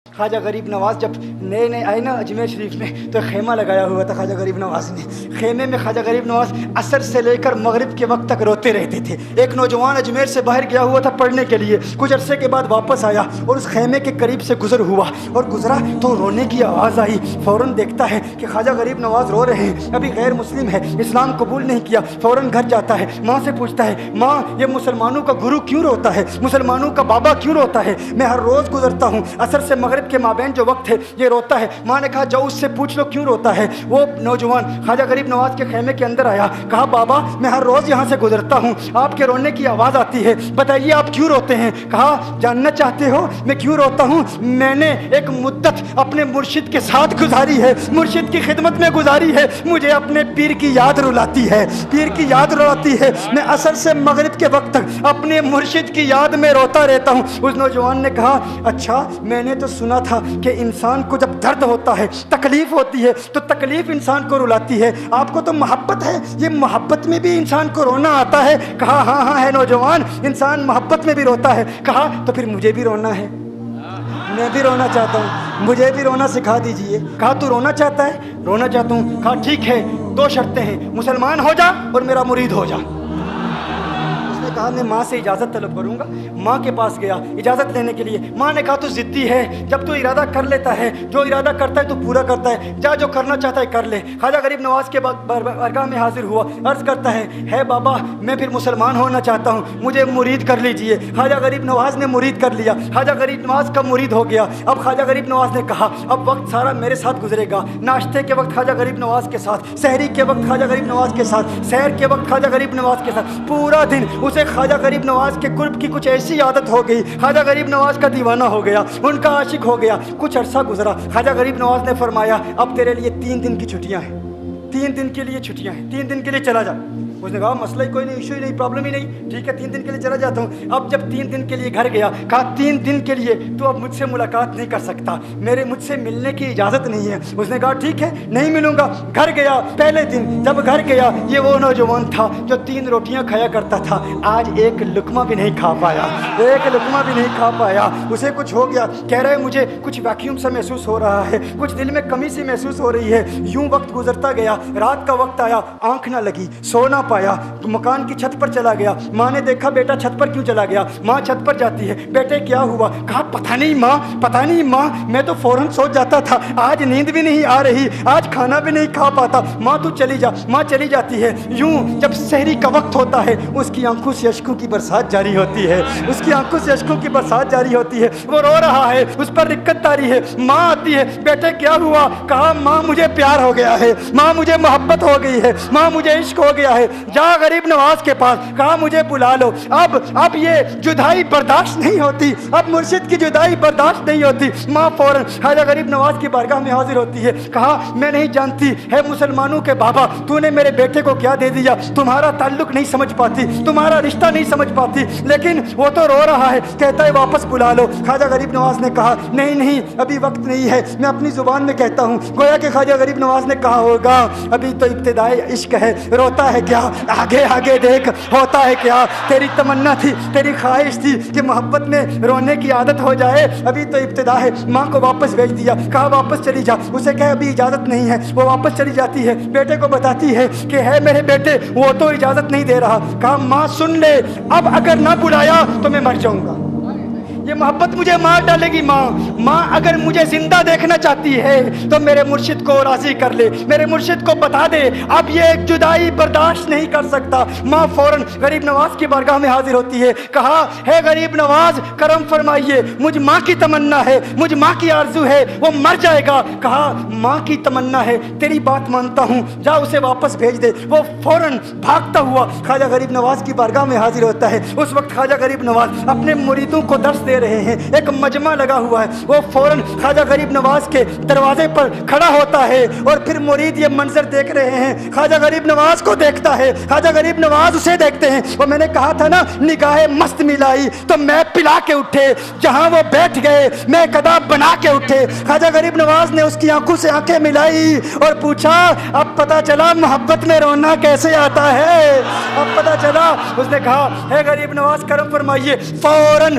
خواجہ غریب نواز جب نئے نئے آئے نا اجمیر شریف میں تو خیمہ لگایا ہوا تھا خواجہ غریب نواز نے. خیمے میں خواجہ غریب نواز عصر سے لے کر مغرب کے وقت تک روتے رہتے تھے. ایک نوجوان اجمیر سے باہر گیا ہوا تھا پڑھنے کے لیے, کچھ عرصے کے بعد واپس آیا اور اس خیمے کے قریب سے گزر ہوا اور گزرا تو رونے کی آواز آئی. فوراً دیکھتا ہے کہ خواجہ غریب نواز رو رہے ہیں, ابھی غیر مسلم ہے, اسلام قبول نہیں کیا. فوراً گھر جاتا ہے, ماں سے پوچھتا ہے, ماں یہ مسلمانوں کا گرو کیوں روتا ہے, مسلمانوں کا بابا کیوں روتا ہے؟ میں ہر روز گزرتا ہوں, عصر سے مغرب کے مابین جو وقت ہے یہ روتا ہے. ماں نے کہا جاؤ اس سے پوچھ لو کیوں روتا ہے. وہ نوجوان خواجہ غریب نواز کے خیمے کے اندر آیا, کہا بابا میں ہر روز یہاں سے گزرتا ہوں, آپ کے رونے کی آواز آتی ہے, بتائیے آپ کیوں روتے ہیں؟ کہا جاننا چاہتے ہو میں کیوں روتا ہوں؟ میں نے ایک مدت اپنے مرشد کے ساتھ گزاری ہے, مرشد کی خدمت میں گزاری ہے, مجھے اپنے پیر کی یاد رلاتی ہے, پیر کی یاد رلاتی ہے. میں عصر سے مغرب کے وقت تک اپنے مرشد کی یاد میں روتا رہتا ہوں. اس نوجوان نے کہا اچھا میں نے تو سنا تھا کہ انسان کو جب درد ہوتا ہے, تکلیف ہوتی ہے تو تکلیف انسان کو رلاتی ہے, آپ کو تو محبت ہے, یہ محبت میں بھی انسان کو رونا آتا ہے؟ کہا ہاں ہاں ہے نوجوان, انسان محبت میں بھی روتا ہے. کہا تو پھر مجھے بھی رونا ہے, میں بھی رونا چاہتا ہوں, مجھے بھی رونا سکھا دیجئے. کہا تو رونا چاہتا ہے؟ رونا چاہتا ہوں. کہا ٹھیک ہے, دو شرطیں ہیں, مسلمان ہو جا اور میرا مرید ہو جا. کہا میں ماں سے اجازت طلب کروں گا. ماں کے پاس گیا اجازت لینے کے لیے. ماں نے کہا تو ضدی ہے, جب تو ارادہ کر لیتا ہے, جو ارادہ کرتا ہے تو پورا کرتا ہے, جا جو کرنا چاہتا ہے کر لے. خواجہ غریب نواز کے بارگاہ میں حاضر ہوا, عرض کرتا ہے بابا میں پھر مسلمان ہونا چاہتا ہوں, مجھے مرید کر لیجئے. خواجہ غریب نواز نے مرید کر لیا, خواجہ غریب نواز کا مرید ہو گیا. اب خواجہ غریب نواز نے کہا اب وقت سارا میرے ساتھ گزرے گا, ناشتے کے وقت خواجہ غریب نواز کے ساتھ, سحری کے وقت خواجہ غریب نواز کے ساتھ, سحر کے وقت خواجہ غریب نواز کے ساتھ, پورا دن اسے خواجہ غریب نواز کے قرب کی کچھ ایسی عادت ہو گئی, خواجہ غریب نواز کا دیوانہ ہو گیا, ان کا عاشق ہو گیا. کچھ عرصہ گزرا, خواجہ غریب نواز نے فرمایا اب تیرے لیے 3 دن کی چھٹیاں ہیں, 3 دن کے لیے چھٹیاں ہیں, 3 دن کے لیے چلا جا. اس نے کہا مسئلہ ہی کوئی نہیں, ایشو ہی نہیں, پرابلم ہی نہیں, ٹھیک ہے 3 دن کے لیے چلا جاتا ہوں. اب جب 3 دن کے لیے گھر گیا, کہا 3 دن کے لیے تو اب مجھ سے ملاقات نہیں کر سکتا, مجھ سے ملنے کی اجازت نہیں ہے. اس نے کہا ٹھیک ہے نہیں ملوں گا. گھر گیا, پہلے دن جب گھر گیا یہ وہ نوجوان تھا جو 3 روٹیاں کھایا کرتا تھا, آج ایک لقمہ بھی نہیں کھا پایا, ایک لقمہ بھی نہیں کھا پایا. اسے کچھ ہو گیا, کہہ رہے مجھے کچھ ویکیوم سا محسوس ہو رہا ہے, کچھ دل میں کمی سی محسوس ہو رہی ہے. یوں وقت گزرتا گیا, رات کا وقت آیا, آنکھ نہ لگی, سو نہ پایا, مکان کی چھت پر چلا گیا. ماں نے دیکھا بیٹا چھت پر کیوں چلا گیا؟ ماں چھت پر جاتی ہے, بیٹے کیا ہوا؟ کہا پتہ نہیں ماں, میں تو فوراً سو جاتا تھا, آج نیند بھی نہیں آ رہی, آج کھانا بھی نہیں کھا پاتا. ماں تو چلی جا. ماں چلی جاتی ہے. یوں جب سحری کا وقت ہوتا ہے اس کی آنکھوں سے اشکوں کی برسات جاری ہوتی ہے, اس کی آنکھوں سے اشکوں کی برسات جاری ہوتی ہے. وہ رو رہا ہے, اس پر رکت تاری ہے. ماں آتی ہے, بیٹے کیا ہوا؟ کہا ماں مجھے پیار ہو گیا ہے, ماں مجھے محبت ہو گئی ہے, ماں مجھے عشق ہو گیا ہے. جا غریب نواز کے پاس, کہا مجھے بلا لو. اب یہ جدائی برداشت نہیں ہوتی, اب مرشد کی جدائی برداشت نہیں ہوتی. ماں فوراً خواجہ غریب نواز کی بارگاہ میں حاضر ہوتی ہے. کہا میں نہیں جانتی ہے مسلمانوں کے بابا, تو نے میرے بیٹے کو کیا دے دیا, تمہارا تعلق نہیں سمجھ پاتی, تمہارا رشتہ نہیں سمجھ پاتی, لیکن وہ تو رو رہا ہے, کہتا ہے واپس بلا لو. خواجہ غریب نواز نے کہا نہیں ابھی وقت نہیں ہے, میں اپنی زبان میں کہتا ہوں. گویا کہ خواجہ غریب نواز نے کہا ہوگا ابھی تو ابتدائی عشق ہے, روتا ہے کیا, آگے دیکھ ہوتا ہے کیا. تیری تمنا تھی, تیری خواہش تھی کہ محبت میں رونے کی عادت ہو جائے, ابھی تو ابتدا ہے. ماں کو واپس بھیج دیا, کہا واپس چلی جا. اسے کہا ابھی اجازت نہیں ہے, وہ واپس چلی جاتی ہے. بیٹے کو بتاتی ہے کہ ہے میرے بیٹے وہ تو اجازت نہیں دے رہا. کہا ماں سن لے, اب اگر نہ بلایا تو میں مر جاؤں گا, یہ محبت مجھے مار ڈالے گی. ماں اگر مجھے زندہ دیکھنا چاہتی ہے تو میرے مرشد کو راضی کر لے, میرے مرشد کو بتا دے اب یہ جدائی برداشت نہیں کر سکتا. ماں فوراً غریب نواز کی بارگاہ میں حاضر ہوتی ہے. کہا ہے غریب نواز کرم فرمائیے, مجھ ماں کی تمنا ہے, مجھ ماں کی آرزو ہے, وہ مر جائے گا. کہا ماں کی تمنا ہے, تیری بات مانتا ہوں, جا اسے واپس بھیج دے. وہ فوراً بھاگتا ہوا خواجہ غریب نواز کی بارگاہ میں حاضر ہوتا ہے. اس وقت خواجہ غریب نواز اپنے مریدوں کو درس دے رہے ہیں, ایک مجمع لگا ہوا ہے. وہ فوراً خواجہ غریب نواز کے دروازے پر کھڑا ہوتا ہے اور پھر مرید یہ منظر دیکھ رہے ہیں. خواجہ غریب نواز کو دیکھتا ہے, خواجہ غریب نواز اسے دیکھتے ہیں. وہ میں نے کہا تھا نا نگاہ مست ملائی تو میں پلا کے اٹھے, جہاں وہ بیٹھ گئے میں قدا بنا کے اٹھے. خواجہ غریب نواز نے اس کی آنکھوں سے آنکھیں ملائی اور پوچھا اب پتا چلا محبت میں رونا کیسے آتا ہے, اب پتا چلا. اس نے کہا ہے غریب نواز کرم فرمائیے. فوراً